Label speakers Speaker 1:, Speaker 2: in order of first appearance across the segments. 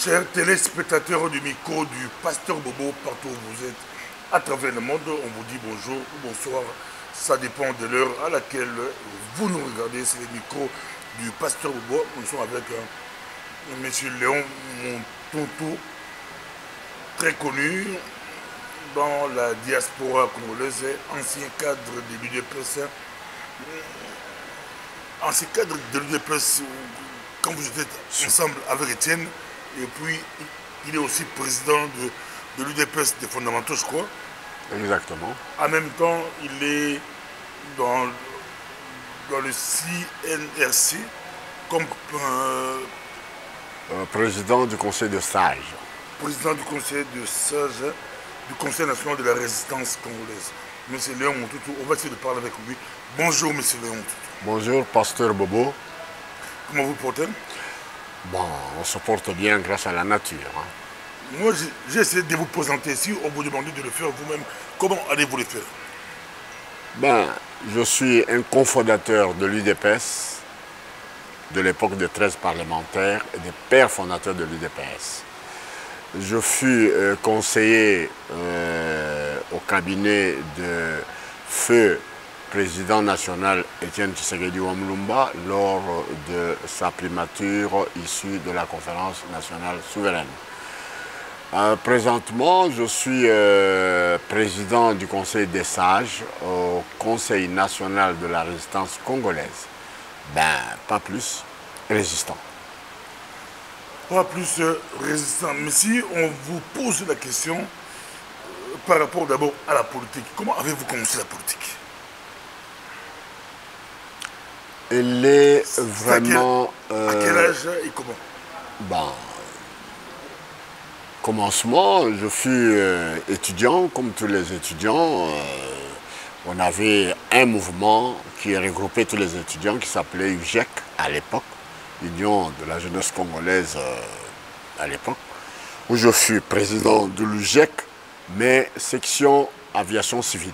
Speaker 1: Chers téléspectateurs du micro du Pasteur Bobo, partout où vous êtes, à travers le monde, on vous dit bonjour ou bonsoir. Ça dépend de l'heure à laquelle vous nous regardez. C'est le micro du Pasteur Bobo. Nous sommes avec monsieur Léon Montonto, très connu dans la diaspora congolaise, ancien cadre de l'UDPS. Ancien cadre de l'UDPS, quand vous étiez ensemble avec Étienne. Et puis, il est aussi président de l'UDPS des fondamentaux, je crois.
Speaker 2: Exactement.
Speaker 1: En même temps, il est dans le CNRC comme
Speaker 2: président du conseil de sages.
Speaker 1: Président du conseil de sages du Conseil national de la résistance congolaise. Monsieur Léon Montonto, on va essayer de parler avec lui. Bonjour, monsieur Léon Montonto.
Speaker 2: Bonjour, pasteur Bobo.
Speaker 1: Comment vous portez?
Speaker 2: Bon, on se porte bien grâce à la nature. Hein.
Speaker 1: Moi, j'ai essayé de vous présenter. Si on vous demandait de le faire vous-même, comment allez-vous le faire?
Speaker 2: Ben, je suis un cofondateur de l'UDPS, de l'époque des 13 parlementaires et des pères fondateurs de l'UDPS. Je fus conseiller au cabinet de feu président national Étienne Tshisekedi Wamulumba lors de sa primature issue de la conférence nationale souveraine. Présentement, je suis président du Conseil des sages au Conseil national de la résistance congolaise. Ben, pas plus résistant.
Speaker 1: Pas plus résistant. Mais si on vous pose la question par rapport d'abord à la politique, comment avez-vous commencé la politique?
Speaker 2: Elle est vraiment...
Speaker 1: À quel âge et comment?
Speaker 2: Ben, commencement, je fus étudiant, comme tous les étudiants. On avait un mouvement qui regroupait tous les étudiants qui s'appelait UJEC à l'époque, Union de la jeunesse congolaise à l'époque, où je fus président de l'UJEC, mais section aviation civile.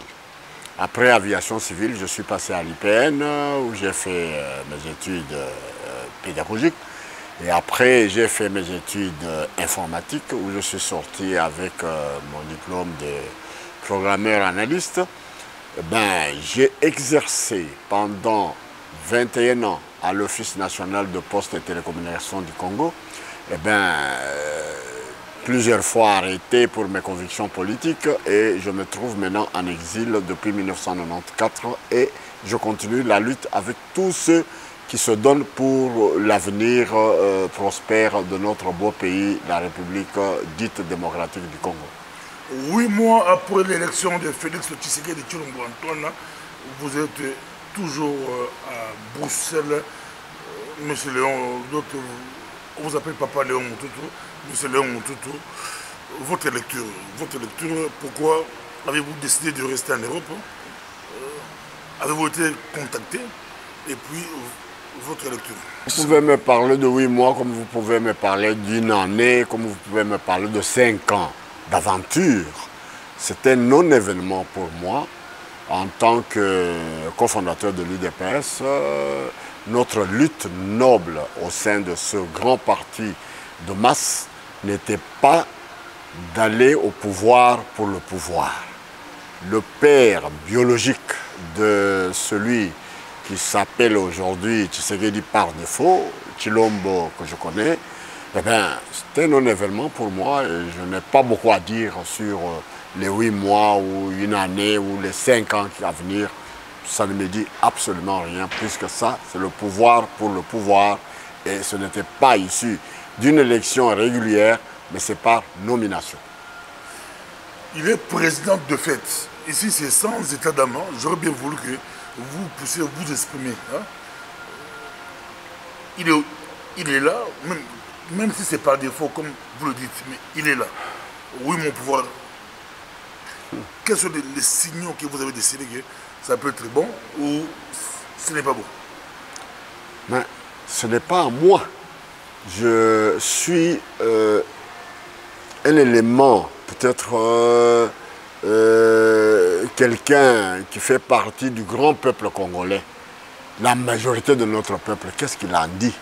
Speaker 2: Après aviation civile, je suis passé à l'IPN où j'ai fait mes études pédagogiques. Et après, j'ai fait mes études informatiques où je suis sorti avec mon diplôme de programmeur analyste. Ben, j'ai exercé pendant 21 ans à l'Office national de postes et télécommunications du Congo. Et ben, plusieurs fois arrêté pour mes convictions politiques et je me trouve maintenant en exil depuis 1994 et je continue la lutte avec tous ceux qui se donnent pour l'avenir prospère de notre beau pays, la République dite démocratique du Congo.
Speaker 1: 8 mois après l'élection de Félix Tshisekedi Tshilombo Antoine, vous êtes toujours à Bruxelles. Monsieur Léon, on vous appelle Papa Léon Montonto. Monsieur Léon Montonto, votre lecture, pourquoi avez-vous décidé de rester en Europe? Avez-vous été contacté? Et puis, votre lecture.
Speaker 2: Vous pouvez me parler de 8 mois, comme vous pouvez me parler d'une année, comme vous pouvez me parler de 5 ans d'aventure. C'est un non-événement pour moi. En tant que cofondateur de l'UDPS, notre lutte noble au sein de ce grand parti de masse n'était pas d'aller au pouvoir pour le pouvoir. Le père biologique de celui qui s'appelle aujourd'hui Tshisekedi par défaut, Tshilombo que je connais, eh bien, c'était un non-événement pour moi et je n'ai pas beaucoup à dire sur les 8 mois ou une année ou les 5 ans à venir. Ça ne me dit absolument rien puisque ça, c'est le pouvoir pour le pouvoir et ce n'était pas issu d'une élection régulière, mais c'est par nomination.
Speaker 1: Il est président de fait. Ici, c'est sans état d'âme. J'aurais bien voulu que vous puissiez vous exprimer. Hein? Il est là, même si c'est par défaut, comme vous le dites, mais il est là. Oui, mon pouvoir. Quels sont les signaux que vous avez décidé que ça peut être bon ou ce n'est pas bon?
Speaker 2: Mais ce n'est pas à moi. Je suis un élément, peut-être quelqu'un qui fait partie du grand peuple congolais. La majorité de notre peuple, qu'est-ce qu'il en dit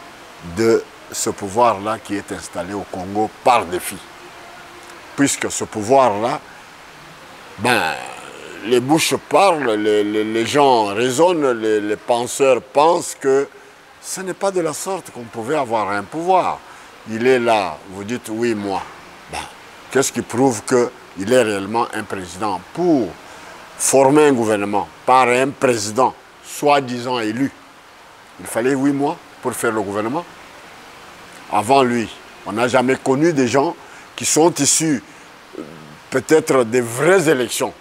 Speaker 2: de ce pouvoir-là qui est installé au Congo par défi. Puisque ce pouvoir-là, ben, les bouches parlent, les gens raisonnent, les penseurs pensent que ce n'est pas de la sorte qu'on pouvait avoir un pouvoir. Il est là, vous dites oui, moi. Ben, qu'est-ce qui prouve qu'il est réellement un président? Pour former un gouvernement par un président soi-disant élu, il fallait 8 mois pour faire le gouvernement. Avant lui, on n'a jamais connu des gens qui sont issus peut-être des vraies élections.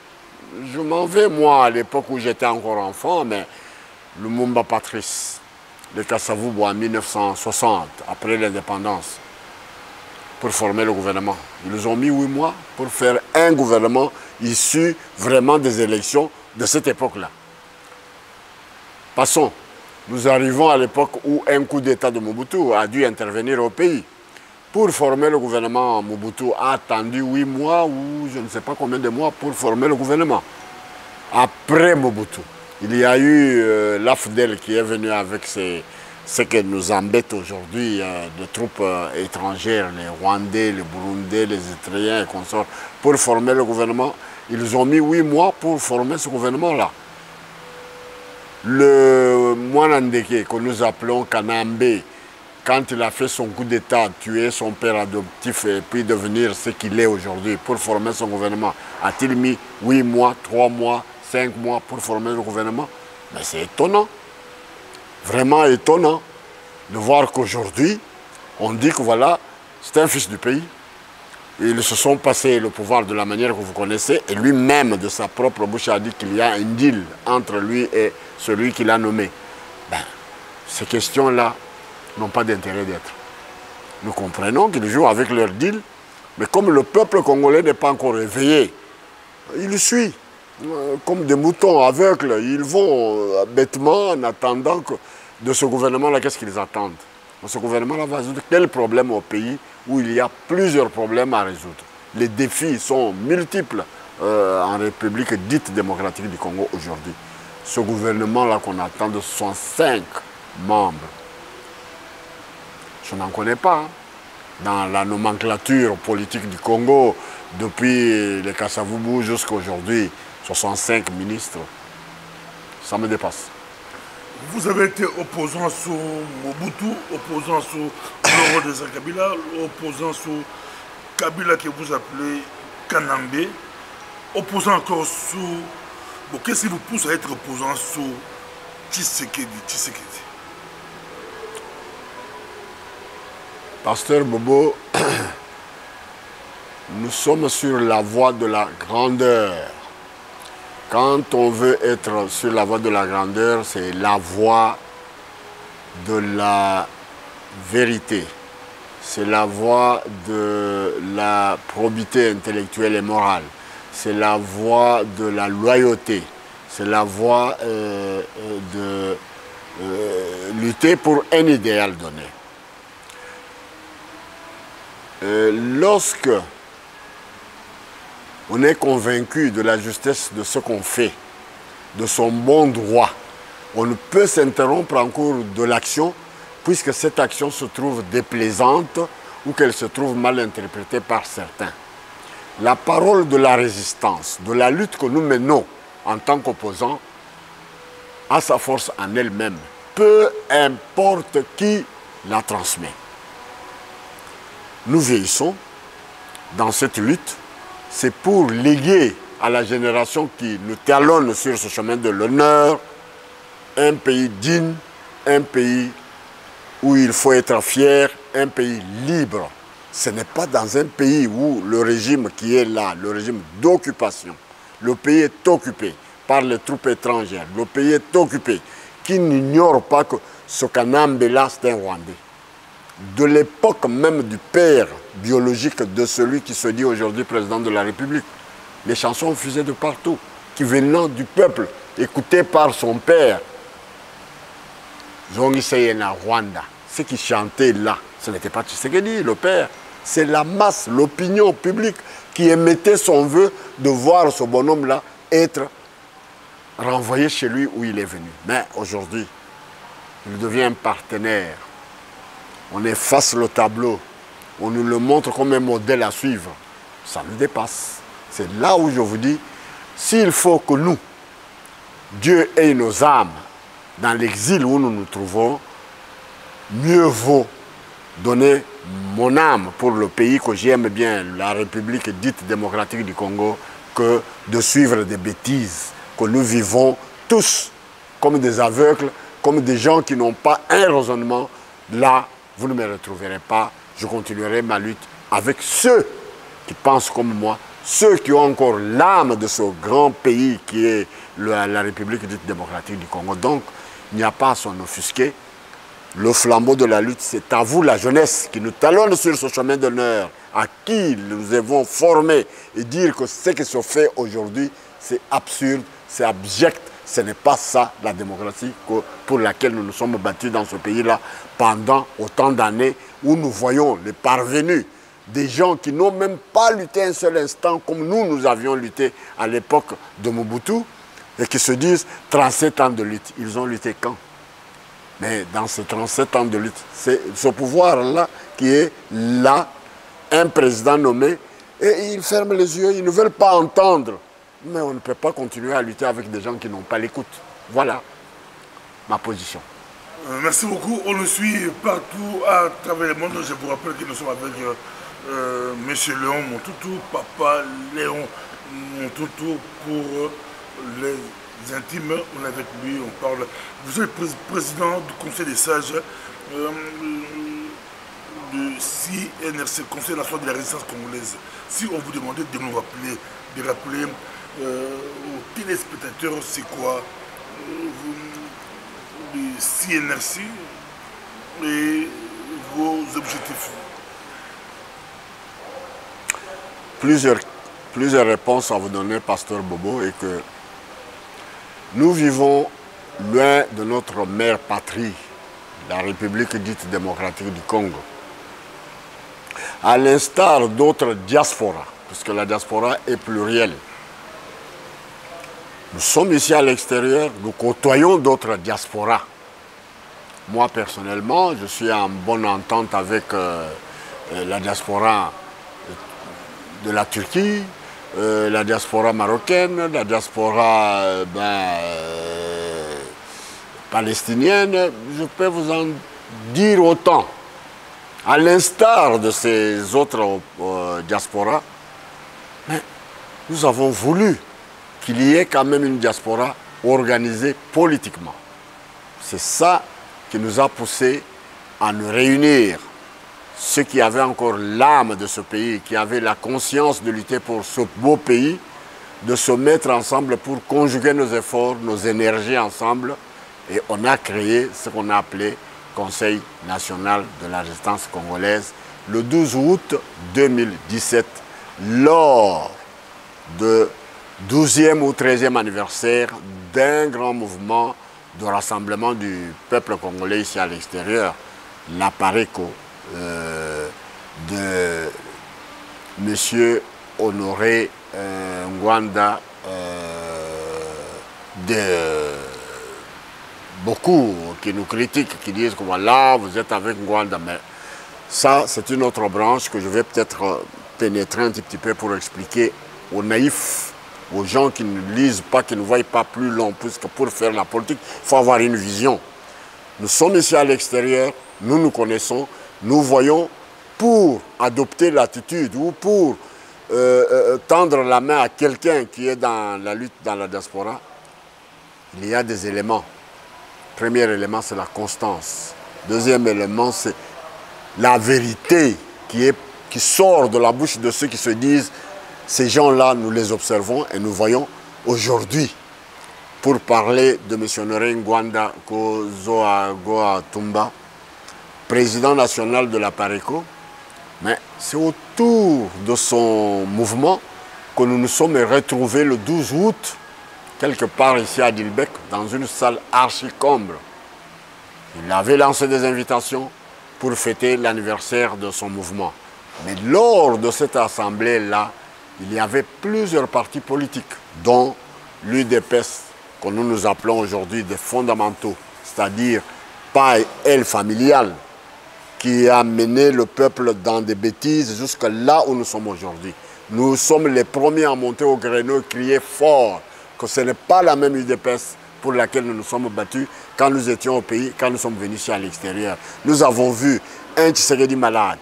Speaker 2: Je m'en vais, moi, à l'époque où j'étais encore enfant, mais Lumumba Patrice, le Kasavubu en 1960, après l'indépendance, pour former le gouvernement. Ils ont mis 8 mois pour faire un gouvernement issu vraiment des élections de cette époque-là. Passons. Nous arrivons à l'époque où un coup d'État de Mobutu a dû intervenir au pays. Pour former le gouvernement, Mobutu a attendu 8 mois ou je ne sais pas combien de mois pour former le gouvernement. Après Mobutu, il y a eu l'AFDEL qui est venu avec ce que nous embête aujourd'hui, de troupes étrangères, les Rwandais, les Burundais, les Érythréens et consorts, pour former le gouvernement. Ils ont mis 8 mois pour former ce gouvernement-là. Le Mwanandeke, que nous appelons Kanambe, quand il a fait son coup d'État, tuer son père adoptif et puis devenir ce qu'il est aujourd'hui pour former son gouvernement, a-t-il mis 8 mois, 3 mois, 5 mois pour former le gouvernement? Mais c'est étonnant, vraiment étonnant de voir qu'aujourd'hui, on dit que voilà, c'est un fils du pays. Ils se sont passés le pouvoir de la manière que vous connaissez et lui-même, de sa propre bouche, a dit qu'il y a un deal entre lui et celui qui l'a nommé. Ben, ces questions-là n'ont pas d'intérêt d'être. Nous comprenons qu'ils jouent avec leur deal, mais comme le peuple congolais n'est pas encore réveillé, il suit. Comme des moutons aveugles, ils vont bêtement en attendant que de ce gouvernement-là, qu'est-ce qu'ils attendent? Ce gouvernement-là va résoudre quel problème au pays où il y a plusieurs problèmes à résoudre. Les défis sont multiples en République dite démocratique du Congo aujourd'hui. Ce gouvernement-là qu'on attend de 65 membres, je n'en connais pas. Dans la nomenclature politique du Congo, depuis les Kasavubu jusqu'à aujourd'hui, 65 ministres, ça me dépasse.
Speaker 1: Vous avez été opposant sur Mobutu, opposant sur Laurent Désiré Kabila, opposant sur Kabila que vous appelez Kanambe, opposant encore sur... Bon, qu'est-ce qui vous pousse à être opposant sur Tshisekedi?
Speaker 2: Pasteur Bobo, nous sommes sur la voie de la grandeur. Quand on veut être sur la voie de la grandeur, c'est la voie de la vérité. C'est la voie de la probité intellectuelle et morale. C'est la voie de la loyauté. C'est la voie de lutter pour un idéal donné. Lorsque on est convaincu de la justesse de ce qu'on fait, de son bon droit, on ne peut s'interrompre en cours de l'action puisque cette action se trouve déplaisante ou qu'elle se trouve mal interprétée par certains. La parole de la résistance, de la lutte que nous menons en tant qu'opposants, a sa force en elle-même, peu importe qui la transmet. Nous vieillissons dans cette lutte, c'est pour léguer à la génération qui nous talonne sur ce chemin de l'honneur un pays digne, un pays où il faut être fier, un pays libre. Ce n'est pas dans un pays où le régime qui est là, le régime d'occupation, le pays est occupé par les troupes étrangères, le pays est occupé, qui n'ignore pas que ce Kanambe-là, c'est un Rwandais. De l'époque même du père biologique de celui qui se dit aujourd'hui président de la République. Les chansons fusaient de partout, qui venant du peuple, écoutées par son père. Zongiseyena Rwanda. Ce qui chantait là, ce n'était pas Tshisekedi, le père. C'est la masse, l'opinion publique qui émettait son vœu de voir ce bonhomme-là être renvoyé chez lui où il est venu. Mais aujourd'hui, il devient un partenaire on efface le tableau, on nous le montre comme un modèle à suivre, ça nous dépasse. C'est là où je vous dis, s'il faut que nous, Dieu ait nos âmes dans l'exil où nous nous trouvons, mieux vaut donner mon âme pour le pays que j'aime bien, la République dite démocratique du Congo, que de suivre des bêtises, que nous vivons tous comme des aveugles, comme des gens qui n'ont pas un raisonnement. Là, vous ne me retrouverez pas, je continuerai ma lutte avec ceux qui pensent comme moi, ceux qui ont encore l'âme de ce grand pays qui est la République dite démocratique du Congo. Donc, il n'y a pas à s'en offusquer. Le flambeau de la lutte, c'est à vous, la jeunesse, qui nous talonne sur ce chemin d'honneur, à qui nous avons formé, et dire que ce qui se fait aujourd'hui, c'est absurde, c'est abject. Ce n'est pas ça, la démocratie pour laquelle nous nous sommes battus dans ce pays-là pendant autant d'années, où nous voyons les parvenus, des gens qui n'ont même pas lutté un seul instant comme nous avions lutté à l'époque de Mobutu, et qui se disent 37 ans de lutte. Ils ont lutté quand? Mais dans ces 37 ans de lutte, c'est ce pouvoir-là qui est là, un président nommé, et ils ferment les yeux, ils ne veulent pas entendre. Mais on ne peut pas continuer à lutter avec des gens qui n'ont pas l'écoute. Voilà ma position.
Speaker 1: Merci beaucoup. On le suit partout à travers le monde. Je vous rappelle que nous sommes avec M. Léon Montoutou, Papa Léon Montoutou pour les intimes. On est avec lui, on parle. Vous êtes président du Conseil des sages du CNRC, Conseil national de la résistance congolaise. Si on vous demandait de nous rappeler aux téléspectateurs, c'est quoi le CNRC et vos objectifs?
Speaker 2: Plusieurs réponses à vous donner, Pasteur Bobo, et que nous vivons loin de notre mère patrie, la République dite démocratique du Congo. À l'instar d'autres diasporas, puisque la diaspora est plurielle. Nous sommes ici à l'extérieur, nous côtoyons d'autres diasporas. Moi, personnellement, je suis en bonne entente avec la diaspora de la Turquie, la diaspora marocaine, la diaspora palestinienne. Je peux vous en dire autant. À l'instar de ces autres diasporas, mais nous avons voulu qu'il y ait quand même une diaspora organisée politiquement. C'est ça qui nous a poussé à nous réunir. Ceux qui avaient encore l'âme de ce pays, qui avaient la conscience de lutter pour ce beau pays, de se mettre ensemble pour conjuguer nos efforts, nos énergies ensemble. Et on a créé ce qu'on a appelé Conseil national de la résistance congolaise le 12 août 2017, lors de 12e ou 13e anniversaire d'un grand mouvement de rassemblement du peuple congolais ici à l'extérieur, la PARECO, de M. Honoré Ngwanda, beaucoup qui nous critiquent, qui disent que voilà, vous êtes avec Ngwanda, mais ça, c'est une autre branche que je vais peut-être pénétrer un petit peu pour expliquer aux naïfs, aux gens qui ne lisent pas, qui ne voient pas plus long, puisque pour faire la politique, il faut avoir une vision. Nous sommes ici à l'extérieur, nous nous connaissons, nous voyons pour adopter l'attitude ou pour tendre la main à quelqu'un qui est dans la lutte dans la diaspora, il y a des éléments. Premier élément, c'est la constance. Deuxième élément, c'est la vérité qui sort de la bouche de ceux qui se disent ces gens-là, nous les observons et nous voyons aujourd'hui. Pour parler de M. Honoré Ngwanda Goa Tumba, président national de la PARECO, mais c'est autour de son mouvement que nous nous sommes retrouvés le 12 août, quelque part ici à Dilbeck, dans une salle archi-comble. Il avait lancé des invitations pour fêter l'anniversaire de son mouvement. Mais lors de cette assemblée-là, il y avait plusieurs partis politiques, dont l'UDPS, que nous appelons aujourd'hui des fondamentaux, c'est-à-dire pas elle familiale, qui a mené le peuple dans des bêtises jusqu'à là où nous sommes aujourd'hui. Nous sommes les premiers à monter au créneau et crier fort que ce n'est pas la même UDPS pour laquelle nous nous sommes battus quand nous étions au pays, quand nous sommes venus ici à l'extérieur. Nous avons vu un Tshisekedi malade,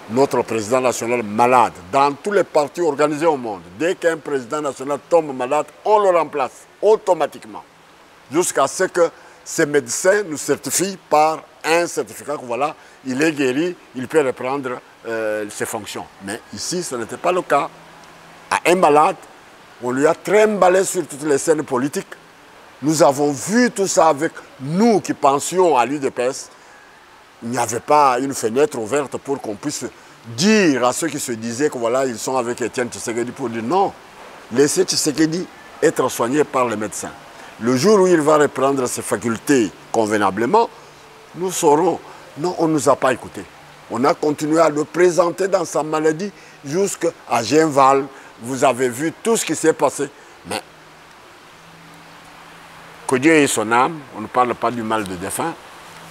Speaker 2: notre président national malade, dans tous les partis organisés au monde. Dès qu'un président national tombe malade, on le remplace automatiquement. Jusqu'à ce que ces médecins nous certifient par un certificat que voilà, il est guéri, il peut reprendre ses fonctions. Mais ici, ce n'était pas le cas. À un malade, on lui a trimballé sur toutes les scènes politiques. Nous avons vu tout ça avec nous qui pensions à l'UDPS. Il n'y avait pas une fenêtre ouverte pour qu'on puisse dire à ceux qui se disaient que voilà, ils sont avec Étienne Tshisekedi pour dire non, laissez Tshisekedi être soigné par les médecins. Le jour où il va reprendre ses facultés convenablement, nous saurons, non, on ne nous a pas écoutés. On a continué à le présenter dans sa maladie jusqu'à Genval. Vous avez vu tout ce qui s'est passé. Mais que Dieu ait son âme, on ne parle pas du mal de défunt.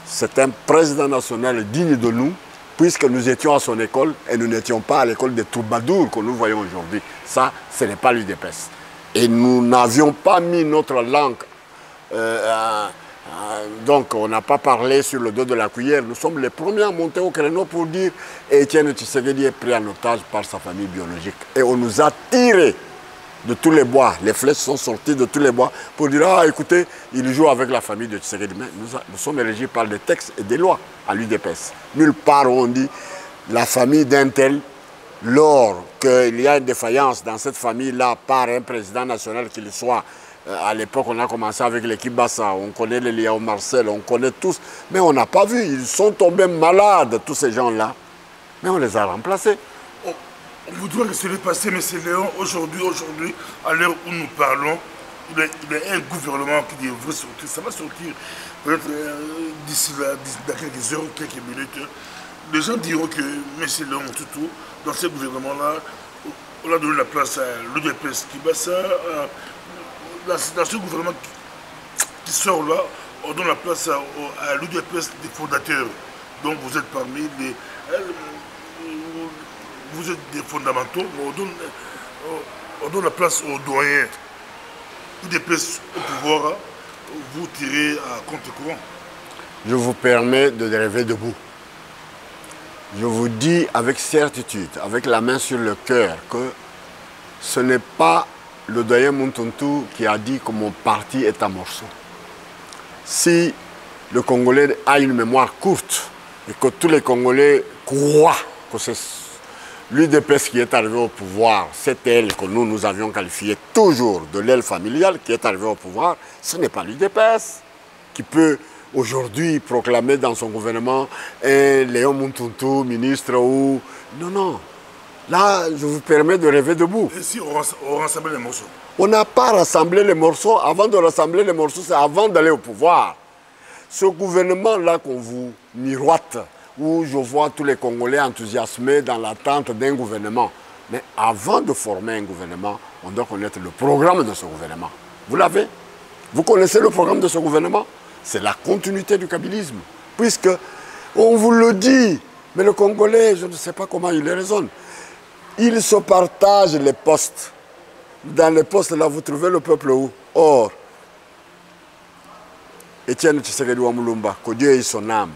Speaker 2: C'est un président national digne de nous, puisque nous étions à son école et nous n'étions pas à l'école des troubadours que nous voyons aujourd'hui. Ça, ce n'est pas l'UDPS. Et nous n'avions pas mis notre langue, donc on n'a pas parlé sur le dos de la cuillère. Nous sommes les premiers à monter au créneau pour dire Étienne Tshisekedi est pris en otage par sa famille biologique. Et on nous a tirés de tous les bois. Les flèches sont sorties de tous les bois pour dire ah écoutez, il joue avec la famille de Tshisekedi. Mais nous sommes régis par des textes et des lois à l'UDPS. Nulle part où on dit la famille d'un tel, lors qu'il y a une défaillance dans cette famille-là par un président national qu'il soit, à l'époque on a commencé avec l'équipe Bassa, on connaît les Liao Marcel, on connaît tous, mais on n'a pas vu, ils sont tombés malades tous ces gens-là, mais on les a remplacés.
Speaker 1: On voudrait que ce soit passé, mais c'est Léon, aujourd'hui, à l'heure où nous parlons, il y a un gouvernement qui devrait sortir, ça va sortir peut-être d'ici là, dans quelques heures, quelques minutes. Les gens diront que M. Léon Toutou, dans ce gouvernement-là, on a donné la place à l'UDPS Kibassa. Dans ce gouvernement qui sort là, on donne la place à l'UDPS des fondateurs. Donc vous êtes parmi les... Vous êtes des fondamentaux, mais on donne la place aux doyens. L'UDPS au pouvoir, vous tirez à contre-courant.
Speaker 2: Je vous permets de rêver debout. Je vous dis avec certitude, avec la main sur le cœur, que ce n'est pas le doyen Muntuntu qui a dit que mon parti est en morceaux. Si le Congolais a une mémoire courte et que tous les Congolais croient que c'est l'UDPS qui est arrivé au pouvoir, c'est elle que nous avions qualifiée toujours de l'aile familiale qui est arrivée au pouvoir, ce n'est pas l'UDPS qui peut aujourd'hui proclamer dans son gouvernement un Léon Muntuntu, ministre ou... Non, non. Là, je vous permets de rêver debout.
Speaker 1: Et si on rassemble les morceaux?
Speaker 2: On n'a pas rassemblé les morceaux. Avant de rassembler les morceaux, c'est avant d'aller au pouvoir. Ce gouvernement-là qu'on vous miroite, où je vois tous les Congolais enthousiasmés dans l'attente d'un gouvernement. Mais avant de former un gouvernement, on doit connaître le programme de ce gouvernement. Vous l'avez? Vous connaissez le programme de ce gouvernement? C'est la continuité du kabylisme. Puisque on vous le dit, mais le Congolais, je ne sais pas comment il les raisonne. Ils se partagent les postes. Dans les postes, là, vous trouvez le peuple où? Or, Étienne Tshisekedi Wamulumba, que Dieu ait son âme,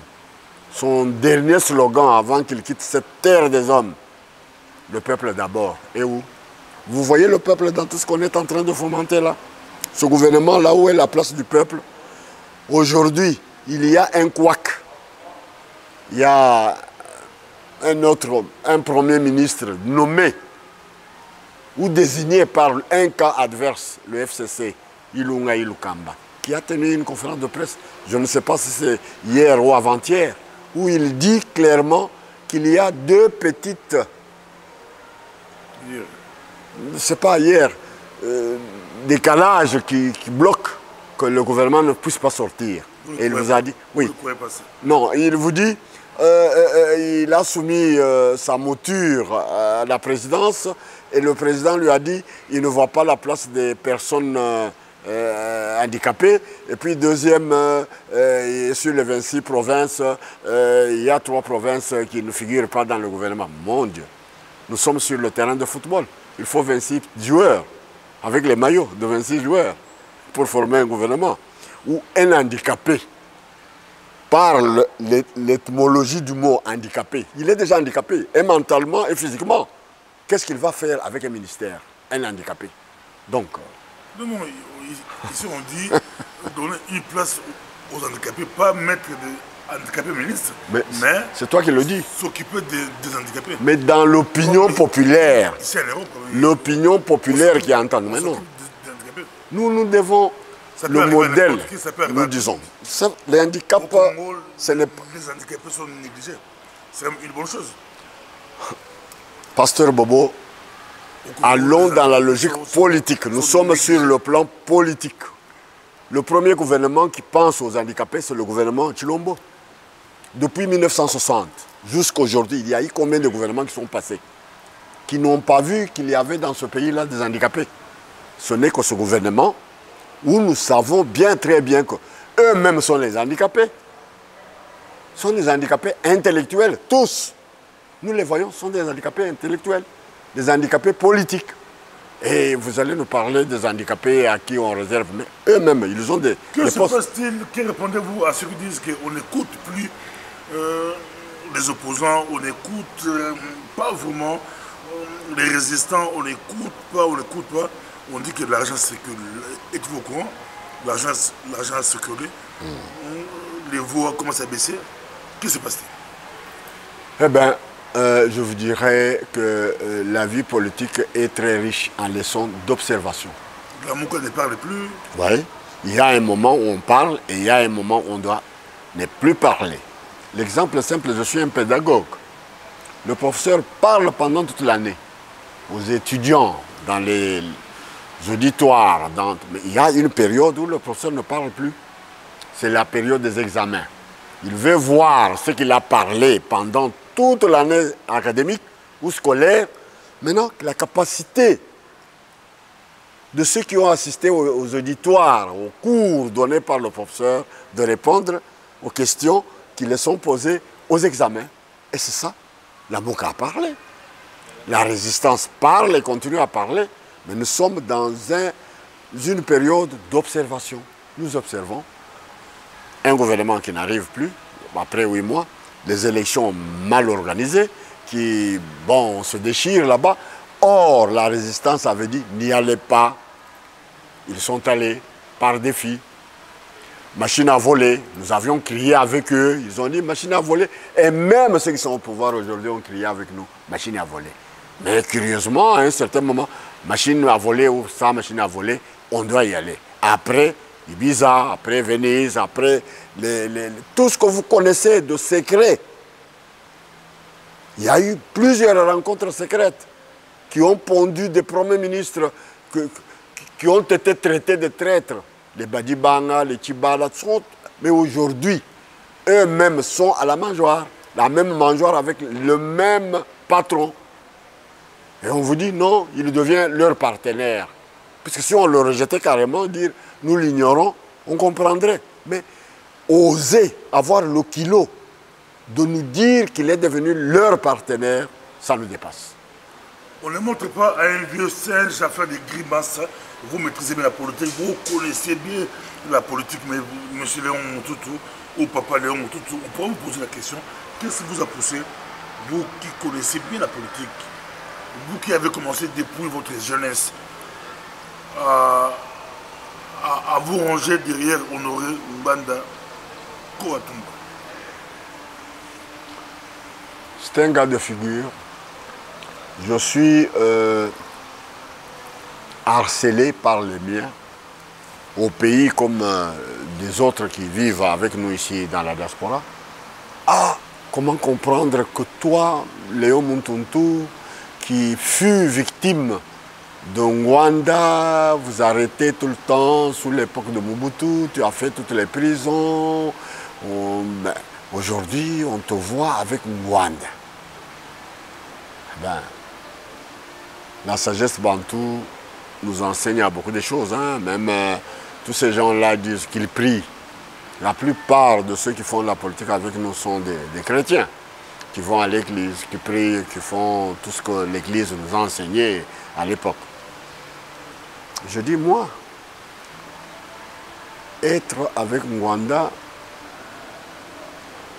Speaker 2: son dernier slogan avant qu'il quitte cette terre des hommes, le peuple d'abord. Et où? Vous voyez le peuple dans tout ce qu'on est en train de fomenter là? Ce gouvernement, là où est la place du peuple? Aujourd'hui, il y a un couac. Il y a un premier ministre nommé ou désigné par un cas adverse, le FCC, Ilunga Ilukamba, qui a tenu une conférence de presse, je ne sais pas si c'est hier ou avant-hier, où il dit clairement qu'il y a deux petites, je ne sais pas hier, décalages qui bloquent que le gouvernement ne puisse pas sortir. Et il vous a dit, oui, non, il vous dit, il a soumis sa mouture à la présidence et le président lui a dit il ne voit pas la place des personnes handicapés. Et puis deuxième, sur les 26 provinces, il y a 3 provinces qui ne figurent pas dans le gouvernement. Mon Dieu, nous sommes sur le terrain de football. Il faut 26 joueurs, avec les maillots de 26 joueurs, pour former un gouvernement. Ou un handicapé, par l'étymologie du mot handicapé, il est déjà handicapé, et mentalement et physiquement. Qu'est-ce qu'il va faire avec un ministère, un handicapé? Donc...
Speaker 1: Non, non, ici on dit donner une place aux handicapés, pas mettre des handicapés ministres, mais
Speaker 2: c'est toi qui le dis.
Speaker 1: S'occuper des handicapés.
Speaker 2: Mais dans l'opinion populaire, l'opinion populaire qui entend, mais non. Nous devons le modèle, nous disons. Les handicaps, ce n'est pas...
Speaker 1: Les handicapés sont négligés. C'est une bonne chose.
Speaker 2: Pasteur Bobo, allons dans la logique politique. Nous sommes sur le plan politique. Le premier gouvernement qui pense aux handicapés, c'est le gouvernement Tshilombo. Depuis 1960 jusqu'à aujourd'hui, il y a eu combien de gouvernements qui sont passés, qui n'ont pas vu qu'il y avait dans ce pays-là des handicapés? Ce n'est que ce gouvernement où nous savons bien, très bien qu'eux-mêmes sont les handicapés. Sont des handicapés intellectuels, tous. Nous les voyons, sont des handicapés intellectuels, des handicapés politiques. Et vous allez nous parler des handicapés à qui on réserve, mais eux-mêmes, ils ont des
Speaker 1: postes. Que se
Speaker 2: postes.
Speaker 1: passe-t-il? Que répondez-vous à ceux qui disent qu'on n'écoute plus les opposants, on n'écoute pas vraiment les résistants, on n'écoute pas, on dit que l'argent circule. Êtes-vous au courant? L'argent a circulé, les voix commencent à baisser. Que se passe-t-il?
Speaker 2: Eh bien, je vous dirais que la vie politique est très riche en leçons d'observation.
Speaker 1: L'amour ne parle plus.
Speaker 2: Oui, il y a un moment où on parle et il y a un moment où on doit ne plus parler. L'exemple simple, je suis un pédagogue. Le professeur parle pendant toute l'année aux étudiants, dans les auditoires. Mais il y a une période où le professeur ne parle plus. C'est la période des examens. Il veut voir ce qu'il a parlé pendant toute l'année académique ou scolaire. Maintenant, la capacité de ceux qui ont assisté aux auditoires, aux cours donnés par le professeur, de répondre aux questions qui les sont posées aux examens. Et c'est ça, l'amour a parlé. La résistance parle et continue à parler, mais nous sommes dans une période d'observation. Nous observons un gouvernement qui n'arrive plus, après 8 mois, des élections mal organisées, qui, bon, se déchirent là-bas. Or, la résistance avait dit, n'y allez pas. Ils sont allés par défi. Machine à voler, nous avions crié avec eux, ils ont dit machine à voler. Et même ceux qui sont au pouvoir aujourd'hui ont crié avec nous, machine à voler. Mais curieusement, à un certain moment, machine à voler ou sans machine à voler, on doit y aller. Après Ibiza, après Venise, après tout ce que vous connaissez de secrets. Il y a eu plusieurs rencontres secrètes qui ont pondu des premiers ministres qui ont été traités de traîtres. Les Badibanga, les Tchibala, mais aujourd'hui, eux-mêmes sont à la mangeoire, la même mangeoire avec le même patron. Et on vous dit non, il devient leur partenaire. Parce que si on le rejetait carrément, dire nous l'ignorons, on comprendrait. Mais oser avoir le kilo de nous dire qu'il est devenu leur partenaire, ça nous dépasse.
Speaker 1: On ne montre pas à un vieux singe à faire des grimaces. Vous maîtrisez bien la politique, vous connaissez bien la politique, mais M. Léon Moutoutou ou Papa Léon Moutoutou, on pourrait vous poser la question, qu'est-ce qui vous a poussé, vous qui connaissez bien la politique, vous qui avez commencé depuis votre jeunesse, à vous ranger derrière Honoré Mbanda Koatumba?
Speaker 2: C'est un gars de figure. Je suis harcelé par les miens au pays comme des autres qui vivent avec nous ici dans la diaspora. Ah, comment comprendre que toi, Léon Muntuntu, qui fut victime de Rwanda, vous arrêtez tout le temps sous l'époque de Mobutu, tu as fait toutes les prisons. Aujourd'hui, on te voit avec Rwanda. Ben, la sagesse bantou nous enseigne à beaucoup de choses. Hein. Même tous ces gens-là disent qu'ils prient. La plupart de ceux qui font de la politique avec nous sont des chrétiens, qui vont à l'église, qui prient, qui font tout ce que l'église nous a enseigné à l'époque. Je dis, moi, être avec Ngwanda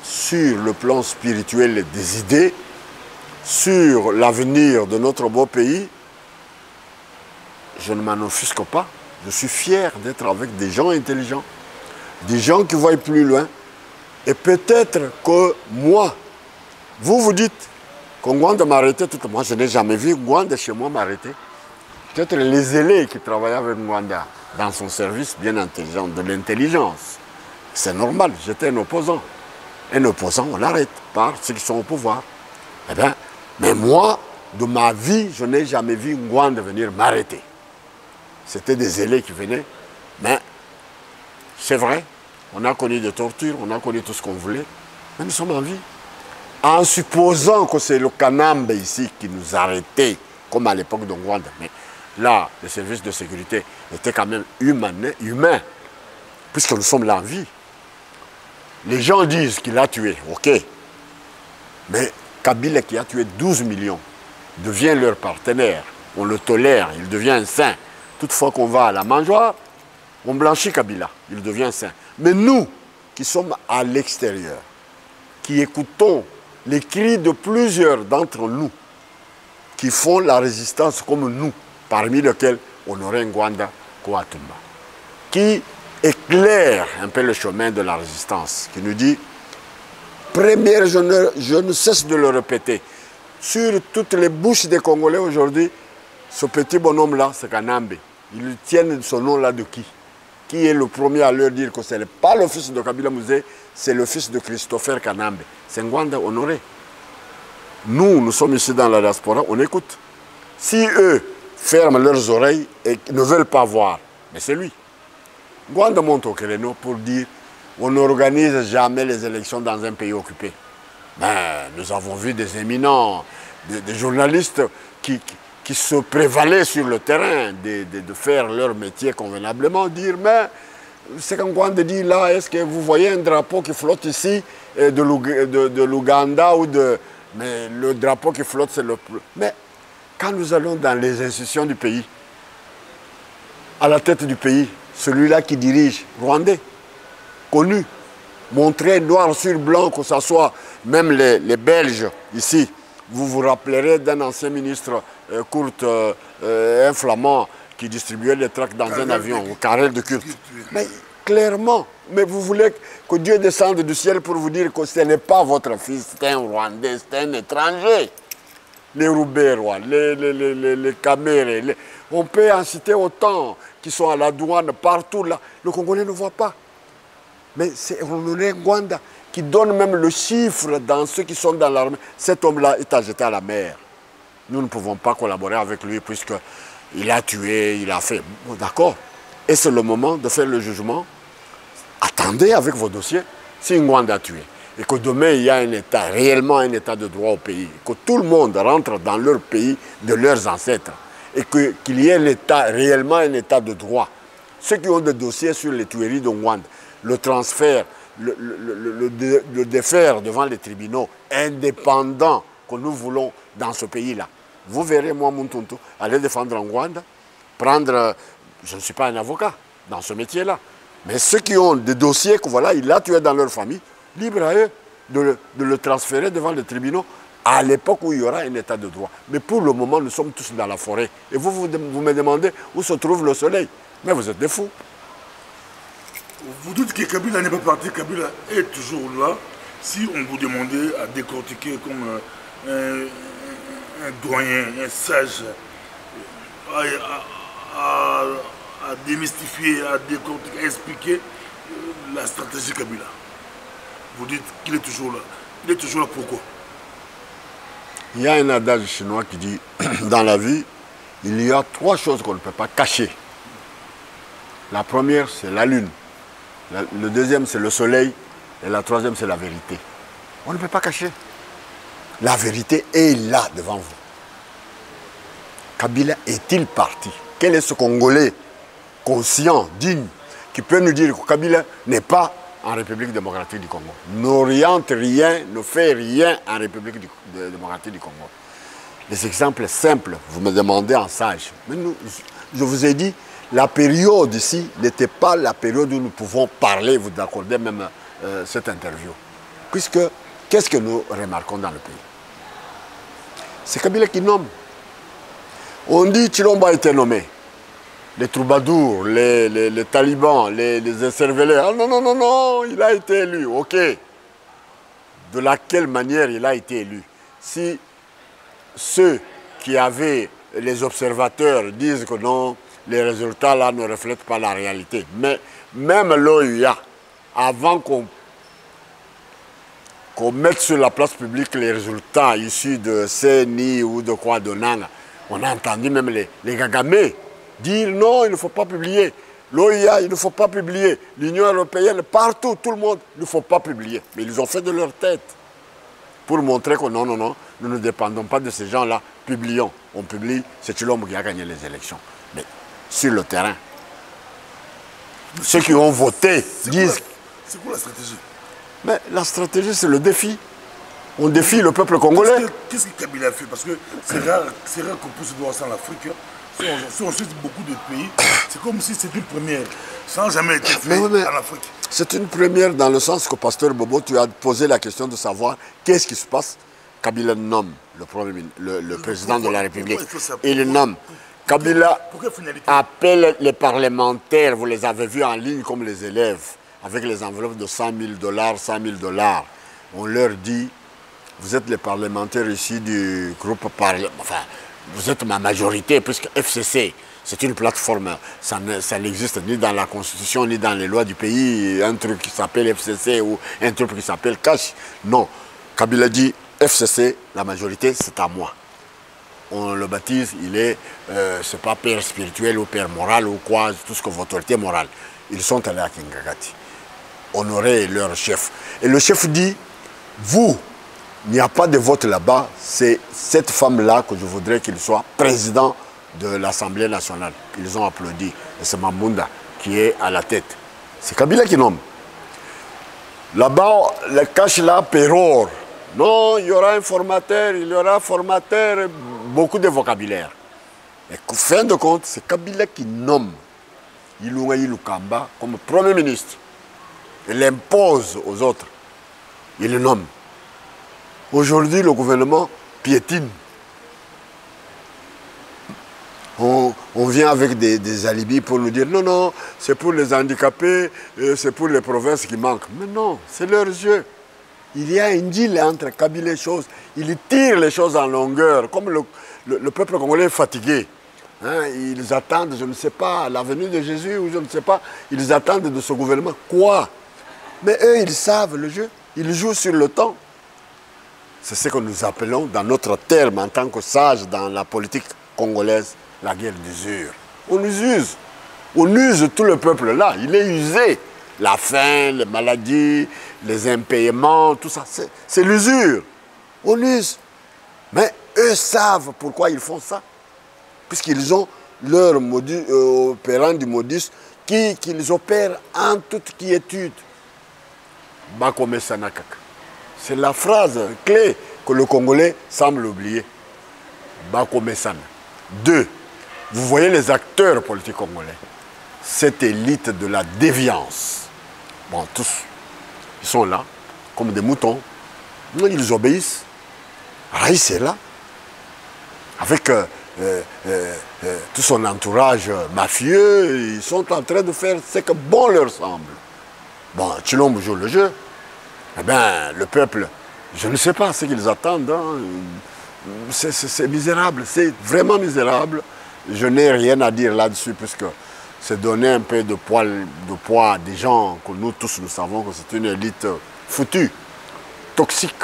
Speaker 2: sur le plan spirituel des idées, sur l'avenir de notre beau pays, je ne m'en offusque pas. Je suis fier d'être avec des gens intelligents, des gens qui voient plus loin. Et peut-être que moi, vous dites que Ngwanda m'a arrêté. Moi, je n'ai jamais vu Ngwanda chez moi m'arrêter. Peut-être les élèves qui travaillaient avec Ngwanda dans son service bien intelligent, de l'intelligence. C'est normal, j'étais un opposant. Un opposant, on l'arrête par ceux qui sont au pouvoir. Eh bien, mais moi, de ma vie, je n'ai jamais vu Ngwanda venir m'arrêter. C'était des élèves qui venaient, mais c'est vrai, on a connu des tortures, on a connu tout ce qu'on voulait, mais nous sommes en vie. En supposant que c'est le Kanambe ici qui nous arrêtait, comme à l'époque de Ngwanda. Mais là, les services de sécurité étaient quand même humains, puisque nous sommes là en vie. Les gens disent qu'il a tué, ok. Mais Kabila qui a tué 12 millions devient leur partenaire. On le tolère, il devient un saint. Toutefois qu'on va à la mangeoire, on blanchit Kabila, il devient saint. Mais nous, qui sommes à l'extérieur, qui écoutons les cris de plusieurs d'entre nous, qui font la résistance comme nous, parmi lesquels Honoré Ngwanda Kouatumba, qui éclaire un peu le chemin de la résistance, qui nous dit, première, je ne cesse de le répéter, sur toutes les bouches des Congolais aujourd'hui, ce petit bonhomme-là, c'est Kanambe. Ils tiennent ce nom-là de qui? Qui est le premier à leur dire que ce n'est pas le fils de Kabila Mouzé, c'est le fils de Christopher Kanambe. C'est Ngwanda Honoré. Nous sommes ici dans la diaspora, on écoute. Si eux ferment leurs oreilles et ne veulent pas voir, mais c'est lui. Ngwanda monte au créneau pour dire on n'organise jamais les élections dans un pays occupé. Mais nous avons vu des éminents, des journalistes qui se prévalaient sur le terrain de faire leur métier convenablement, dire mais c'est quand Ngwanda dit là, est-ce que vous voyez un drapeau qui flotte ici de l'Ouganda ou de... Mais le drapeau qui flotte, c'est le... Mais quand nous allons dans les institutions du pays, à la tête du pays, celui-là qui dirige, rwandais, connu, montré noir sur blanc, que ce soit même les Belges ici, vous vous rappellerez d'un ancien ministre Kurt, un flamand, qui distribuait les tracts dans un avion, au Karel de Kurt. Mais clairement, mais vous voulez que Dieu descende du ciel pour vous dire que ce n'est pas votre fils, c'est un Rwandais, c'est un étranger. Les Roubaix-Rois, les Camérés, on peut en citer autant qui sont à la douane, partout là. Le Congolais ne voit pas. Mais c'est Honoré Ngwanda qui donne même le chiffre dans ceux qui sont dans l'armée. Cet homme-là est jeté à la mer. Nous ne pouvons pas collaborer avec lui puisqu'il a tué, il a fait... Bon, d'accord. Et c'est le moment de faire le jugement. Attendez avec vos dossiers. Si Ngwanda a tué et que demain il y a un État, réellement un État de droit au pays, que tout le monde rentre dans leur pays de leurs ancêtres et qu'il y ait réellement un État de droit. Ceux qui ont des dossiers sur les tueries de Ngwanda, le transfert, le défaire devant les tribunaux indépendants que nous voulons dans ce pays-là. Vous verrez, moi, Muntuntu, aller défendre Ngwanda, prendre... Je ne suis pas un avocat dans ce métier-là, mais ceux qui ont des dossiers que voilà, il a tué dans leur famille, libre à eux de le transférer devant les tribunaux à l'époque où il y aura un état de droit. Mais pour le moment, nous sommes tous dans la forêt. Et vous me demandez où se trouve le soleil. Mais vous êtes des fous.
Speaker 1: Vous dites que Kabila n'est pas parti, Kabila est toujours là. Si on vous demandait à décortiquer comme un doyen, un sage, à démystifier, à décortiquer, à expliquer la stratégie Kabila, vous dites qu'il est toujours là. Il est toujours là, pourquoi?
Speaker 2: Il y a un adage chinois qui dit, dans la vie, il y a 3 choses qu'on ne peut pas cacher. La première, c'est la lune. Le deuxième, c'est le soleil. Et la troisième, c'est la vérité. On ne peut pas cacher. La vérité est là devant vous. Kabila est-il parti? Quel est ce Congolais conscient, digne, qui peut nous dire que Kabila n'est pas en République démocratique du Congo, n'oriente rien, ne fait rien en République démocratique du Congo? Les exemples simples, vous me demandez en sage. Mais nous, je vous ai dit, la période ici n'était pas la période où nous pouvons parler, vous accorder même cette interview. Puisque, qu'est-ce que nous remarquons dans le pays? C'est Kabila qui nomme. On dit Tshilombo a été nommé. Les troubadours, les talibans, les incervelés. Ah non, non, non, non, il a été élu. Ok. De laquelle manière il a été élu? Si ceux qui avaient, les observateurs, disent que non, les résultats là ne reflètent pas la réalité. Mais même l'OUA, avant qu'on mette sur la place publique les résultats issus de CENI ou de quoi de Nanga, on a entendu même les gagamés dire non, il ne faut pas publier. L'OIA, il ne faut pas publier. L'Union européenne, partout, tout le monde, il ne faut pas publier. Mais ils ont fait de leur tête pour montrer que non, non, non, nous ne dépendons pas de ces gens-là. Publions. On publie, c'est Tshilombo qui a gagné les élections. Mais sur le terrain, ceux qui ont voté disent...
Speaker 1: C'est quoi la stratégie?
Speaker 2: Mais la stratégie, c'est le défi. On défie le peuple congolais.
Speaker 1: Qu'est-ce que Kabila a fait? Parce que c'est rare qu'on puisse voir ça en Afrique. Si on suit beaucoup de pays, c'est comme si c'était une première. Ça n'a jamais été fait en Afrique.
Speaker 2: C'est une première dans le sens que, Pasteur Bobo, tu as posé la question de savoir qu'est-ce qui se passe. Kabila nomme le président de la République. Il nomme. Kabila appelle les parlementaires, vous les avez vus en ligne comme les élèves, avec les enveloppes de 100 000 $, 100 000 $. On leur dit, vous êtes les parlementaires ici du groupe parlementaire, enfin, vous êtes ma majorité, puisque FCC, c'est une plateforme, ça n'existe ni dans la Constitution, ni dans les lois du pays, un truc qui s'appelle FCC ou un truc qui s'appelle Cash. Non, Kabila dit, FCC, la majorité, c'est à moi. On le baptise, il est, c'est pas père spirituel ou père moral ou quoi, tout ce que votre autorité morale. Ils sont allés à Kingagati, honorer leur chef. Et le chef dit, vous, il n'y a pas de vote là-bas, c'est cette femme-là que je voudrais qu'il soit président de l'Assemblée nationale. Ils ont applaudi. Et c'est Mambunda qui est à la tête. C'est Kabila qui nomme. Là-bas, le cache là, Péror. Non, il y aura un formateur, il y aura un formateur, beaucoup de vocabulaire. Et fin de compte, c'est Kabila qui nomme Ilunga Ilukamba comme Premier ministre. Il l'impose aux autres. Il le nomme. Aujourd'hui, le gouvernement piétine. On vient avec des alibis pour nous dire non, non, c'est pour les handicapés, c'est pour les provinces qui manquent. Mais non, c'est leur jeu. Il y a un deal entre Kabila et les choses. Il tire les choses en longueur, comme le peuple congolais est fatigué. Hein, ils attendent, je ne sais pas, la venue de Jésus ou je ne sais pas, ils attendent de ce gouvernement quoi? Mais eux, ils savent le jeu. Ils jouent sur le temps. C'est ce que nous appelons, dans notre terme, en tant que sage dans la politique congolaise, la guerre d'usure. On nous use. On use tout le peuple là. Il est usé. La faim, les maladies, les impayements, tout ça. C'est l'usure. On use. Mais eux savent pourquoi ils font ça. Puisqu'ils ont leur opérant du modus qu'ils opèrent en toute quiétude. Bakome Sanakak. C'est la phrase clé que le Congolais semble oublier. Bakome Sana. 2. Vous voyez les acteurs politiques congolais. Cette élite de la déviance. Bon, tous, ils sont là, comme des moutons. Ils obéissent. Raïs est là. Avec tout son entourage mafieux, ils sont en train de faire ce que bon leur semble. Bon, Tshilombo joue le jeu. Eh bien, le peuple, je ne sais pas ce qu'ils attendent. Hein. C'est misérable, c'est vraiment misérable. Je n'ai rien à dire là-dessus, puisque c'est donner un peu de poids à des gens que nous tous nous savons que c'est une élite foutue, toxique.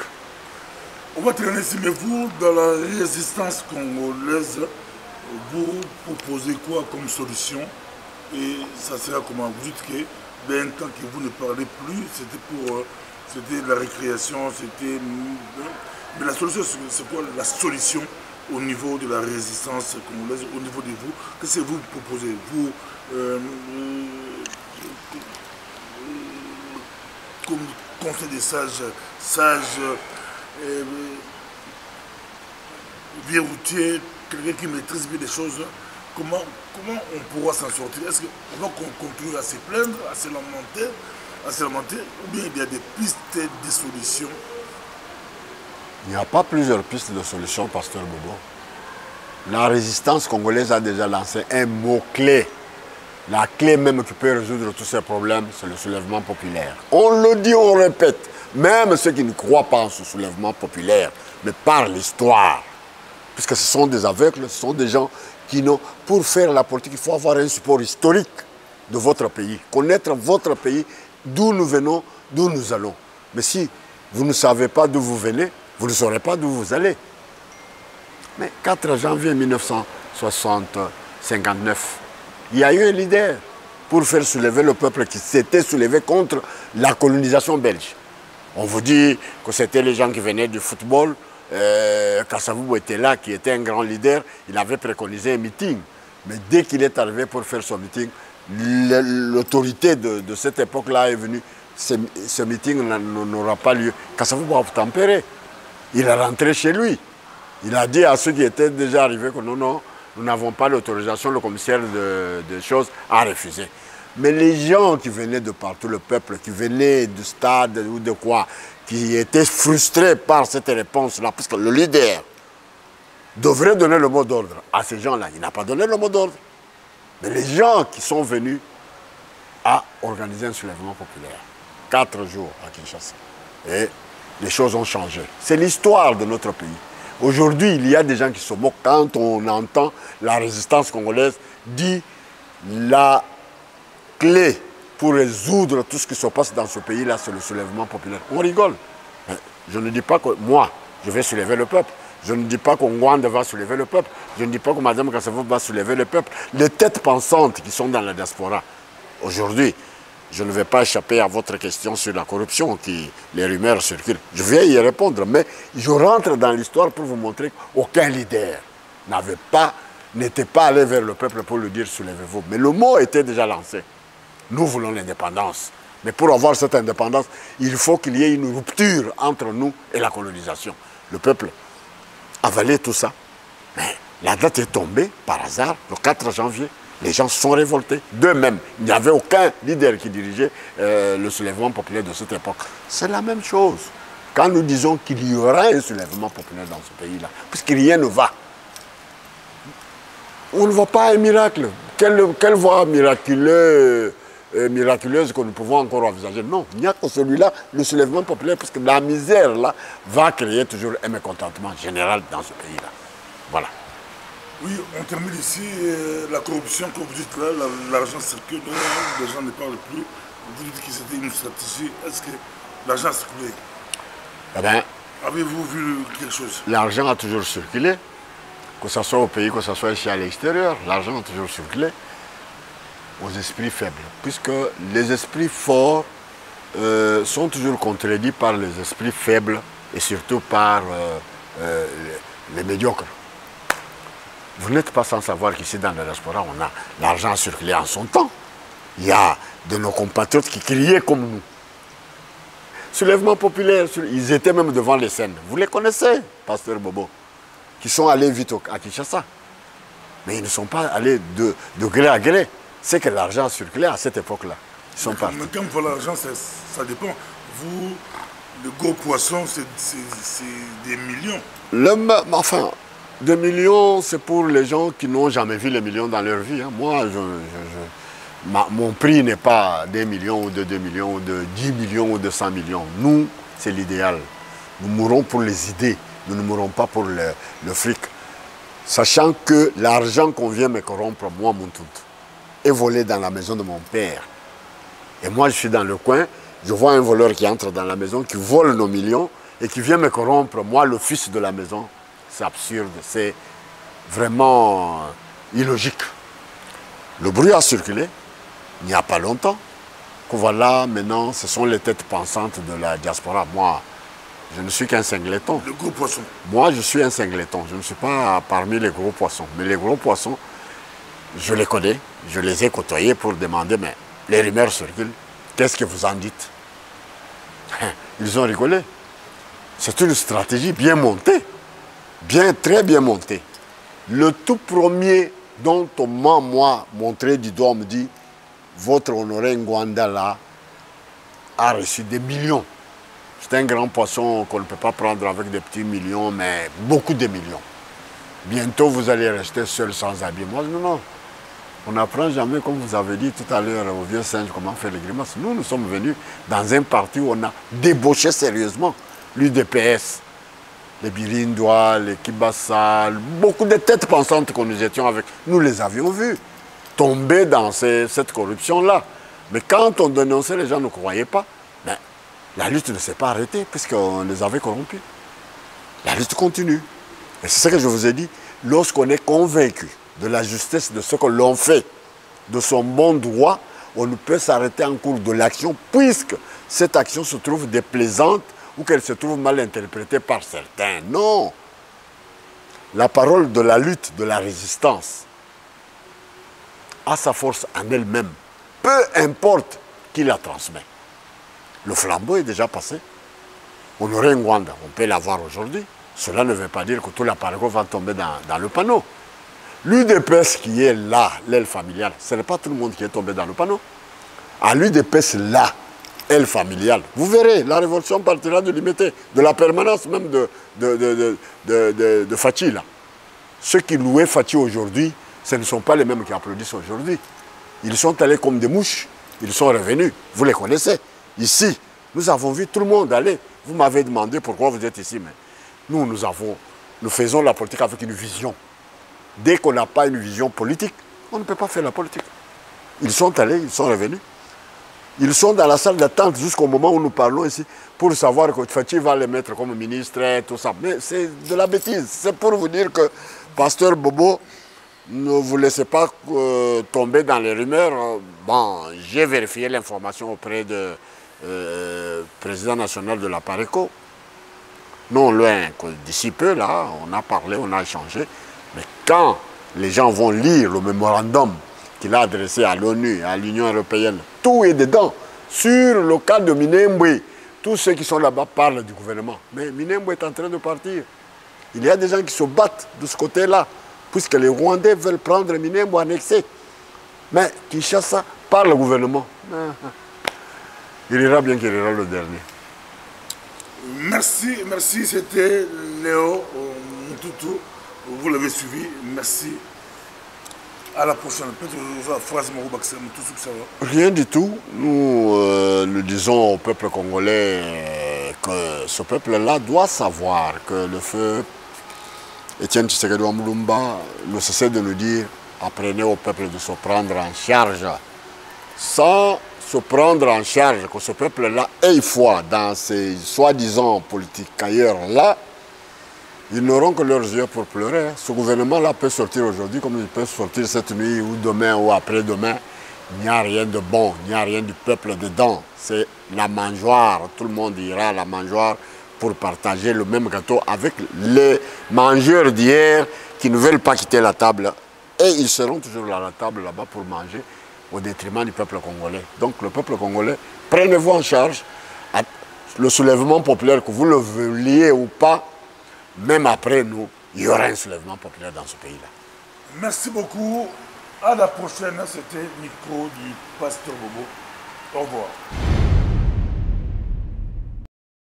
Speaker 1: On va terminer ici, mais vous, dans la résistance congolaise, vous proposez quoi comme solution? Et ça sera comment? Vous dites que d'un temps que vous ne parlez plus, c'était la récréation, c'était... Mais la solution, c'est quoi la solution au niveau de la résistance congolaise, au niveau de vous, qu'est-ce que vous proposez, vous, comme conseil des sages, verroutier, quelqu'un qui maîtrise bien les choses, comment on pourra s'en sortir? Est-ce qu'on va continuer à se plaindre, à se lamenter, ou bien il y a des pistes, des solutions?
Speaker 2: Il n'y a pas plusieurs pistes de solutions, pasteur Bobo. La résistance congolaise a déjà lancé un mot-clé. La clé même qui peut résoudre tous ces problèmes, c'est le soulèvement populaire. On le dit, on répète. Même ceux qui ne croient pas en ce soulèvement populaire, mais par l'histoire. Puisque ce sont des aveugles, ce sont des gens qui n'ont... Pour faire la politique, il faut avoir un support historique de votre pays. Connaître votre pays, d'où nous venons, d'où nous allons. Mais si vous ne savez pas d'où vous venez, vous ne saurez pas d'où vous allez. Mais 4 janvier 1959, il y a eu un leader pour faire soulever le peuple qui s'était soulevé contre la colonisation belge. On vous dit que c'était les gens qui venaient du football. Kassavou était là, qui était un grand leader. Il avait préconisé un meeting. Mais dès qu'il est arrivé pour faire son meeting, l'autorité de cette époque-là est venue. Ce meeting n'aura pas lieu. Kassavou va tempérer. Il est rentré chez lui. Il a dit à ceux qui étaient déjà arrivés que non, non, nous n'avons pas l'autorisation. Le commissaire de choses a refusé. Mais les gens qui venaient de partout, le peuple qui venait du stade ou de quoi, qui étaient frustrés par cette réponse-là, parce que le leader devrait donner le mot d'ordre à ces gens-là. Il n'a pas donné le mot d'ordre. Mais les gens qui sont venus à organiser un soulèvement populaire, 4 jours à Kinshasa. Et les choses ont changé. C'est l'histoire de notre pays. Aujourd'hui, il y a des gens qui se moquent quand on entend la résistance congolaise dit la clé pour résoudre tout ce qui se passe dans ce pays-là, c'est le soulèvement populaire. On rigole. Je ne dis pas que moi, je vais soulever le peuple. Je ne dis pas qu'Ongwanda va soulever le peuple. Je ne dis pas que Mme Kassavou va soulever le peuple. Les têtes pensantes qui sont dans la diaspora, aujourd'hui, je ne vais pas échapper à votre question sur la corruption, les rumeurs circulent. Je vais y répondre, mais je rentre dans l'histoire pour vous montrer qu'aucun leader n'était pas allé vers le peuple pour lui dire soulevez-vous. Mais le mot était déjà lancé. Nous voulons l'indépendance. Mais pour avoir cette indépendance, il faut qu'il y ait une rupture entre nous et la colonisation. Le peuple avalait tout ça. Mais la date est tombée par hasard, le 4 janvier. Les gens se sont révoltés d'eux-mêmes. Il n'y avait aucun leader qui dirigeait le soulèvement populaire de cette époque. C'est la même chose. Quand nous disons qu'il y aura un soulèvement populaire dans ce pays-là, puisque rien ne va. On ne voit pas un miracle. Quelle voie miraculeuse que nous pouvons encore envisager? Non, il n'y a que celui-là, le soulèvement populaire, parce que la misère, là, va créer toujours un mécontentement général dans ce pays-là. Voilà.
Speaker 1: Oui, on termine ici. La corruption, comme vous dites là, l'argent circule, les gens ne parlent plus. Vous dites que c'était une stratégie. Est-ce que l'argent a circulé?
Speaker 2: Eh bien,
Speaker 1: avez-vous vu quelque chose?
Speaker 2: L'argent a toujours circulé, que ce soit au pays, que ce soit ici à l'extérieur. L'argent a toujours circulé aux esprits faibles, puisque les esprits forts sont toujours contredits par les esprits faibles et surtout par les médiocres. Vous n'êtes pas sans savoir qu'ici dans la diaspora, on a l'argent circulé en son temps. Il y a de nos compatriotes qui criaient comme nous. Soulèvement populaire, ils étaient même devant les scènes. Vous les connaissez, pasteur Bobo, qui sont allés vite à Kinshasa. Mais ils ne sont pas allés de gré à gré. C'est que l'argent circulait à cette époque-là. Ils sont partis.
Speaker 1: Mais quand on voit l'argent, ça dépend. Vous, le gros poisson, c'est des millions.
Speaker 2: Enfin, des millions, c'est pour les gens qui n'ont jamais vu les millions dans leur vie. Hein. Moi, mon prix n'est pas des millions ou de 2 millions ou de 10 millions ou de 100 millions. Nous, c'est l'idéal. Nous mourrons pour les idées. Nous ne mourrons pas pour le fric. Sachant que l'argent qu'on vient me corrompre, moi, mon tout, est volé dans la maison de mon père. Et moi, je suis dans le coin, je vois un voleur qui entre dans la maison, qui vole nos millions et qui vient me corrompre, moi, le fils de la maison. C'est absurde, c'est vraiment illogique. Le bruit a circulé, il n'y a pas longtemps, que voilà, maintenant, ce sont les têtes pensantes de la diaspora. Moi, Je ne suis qu'un singleton.
Speaker 1: Le gros poisson.
Speaker 2: Moi, je suis un singleton. Je ne suis pas parmi les gros poissons. Mais les gros poissons, je les connais. Je les ai côtoyés pour demander, mais les rumeurs circulent. Qu'est-ce que vous en dites? Ils ont rigolé. C'est une stratégie bien montée. Très bien montée. Le tout premier dont on m'a, moi, montré du doigt, me dit, votre Honoré Ngwanda, là, a reçu des millions. C'est un grand poisson qu'on ne peut pas prendre avec des petits millions, mais beaucoup de millions. Bientôt, vous allez rester seul sans habit. Moi, non. On n'apprend jamais, comme vous avez dit tout à l'heure au vieux singe, comment faire les grimaces. Nous sommes venus dans un parti où on a débauché sérieusement l'UDPS, les Birindois, les Kibassa, beaucoup de têtes pensantes que nous étions avec. Nous les avions vus tomber dans cette corruption-là. Mais quand on dénonçait, les gens ne croyaient pas. Mais la lutte ne s'est pas arrêtée puisqu'on les avait corrompus. La lutte continue. Et c'est ce que je vous ai dit. Lorsqu'on est convaincu de la justesse de ce que l'on fait, de son bon droit, on ne peut s'arrêter en cours de l'action puisque cette action se trouve déplaisante ou qu'elle se trouve mal interprétée par certains. Non. La parole de la lutte, de la résistance, a sa force en elle-même. Peu importe qui la transmet. Le flambeau est déjà passé. Honoré Ngwanda, on peut l'avoir aujourd'hui. Cela ne veut pas dire que tout l'appareil va tomber dans le panneau. L'UDPS qui est là, l'aile familiale, ce n'est pas tout le monde qui est tombé dans le panneau. À l'UDPS là, aile familiale, vous verrez, la révolution partira de l'imité, de la permanence même de Fachi là. Ceux qui louaient Fachi aujourd'hui, ce ne sont pas les mêmes qui applaudissent aujourd'hui. Ils sont allés comme des mouches, ils sont revenus, vous les connaissez. Ici, nous avons vu tout le monde aller. Vous m'avez demandé pourquoi vous êtes ici, mais nous faisons la politique avec une vision. Dès qu'on n'a pas une vision politique, on ne peut pas faire la politique. Ils sont allés, ils sont revenus. Ils sont dans la salle d'attente jusqu'au moment où nous parlons ici pour savoir que Fachi va les mettre comme ministre et tout ça. Mais c'est de la bêtise. C'est pour vous dire que Pasteur Bobo, ne vous laissez pas tomber dans les rumeurs. Bon, j'ai vérifié l'information auprès du président national de la PARECO. Non loin d'ici peu, là, on a parlé, on a échangé. Mais quand les gens vont lire le mémorandum qu'il a adressé à l'ONU, à l'Union européenne, tout est dedans. Sur le cas de Minembwe, tous ceux qui sont là-bas parlent du gouvernement. Mais Minembwe est en train de partir. Il y a des gens qui se battent de ce côté-là, puisque les Rwandais veulent prendre Minembwe annexé. Mais Kinshasa par le gouvernement. Il ira bien qu'il ira le dernier.
Speaker 1: Merci, c'était Léo Moutoutou. Vous l'avez suivi, merci. À la prochaine.
Speaker 2: Rien du tout. Nous disons au peuple congolais que ce peuple-là doit savoir que le feu Etienne Tshisekedi Mulumba ne cessait de nous dire apprenez au peuple de se prendre en charge. Sans se prendre en charge, que ce peuple-là ait foi dans ces soi-disant politiques ailleurs-là, ils n'auront que leurs yeux pour pleurer. Ce gouvernement-là peut sortir aujourd'hui comme il peut sortir cette nuit ou demain ou après-demain. Il n'y a rien de bon, il n'y a rien du peuple dedans. C'est la mangeoire. Tout le monde ira à la mangeoire pour partager le même gâteau avec les mangeurs d'hier qui ne veulent pas quitter la table. Et ils seront toujours à la table là-bas pour manger au détriment du peuple congolais. Donc le peuple congolais, prenez-vous en charge. Le soulèvement populaire, que vous le vouliez ou pas, même après nous, il y aura un soulèvement populaire dans ce pays-là.
Speaker 1: Merci beaucoup. À la prochaine. C'était Nico du Pasteur Bobo. Au revoir.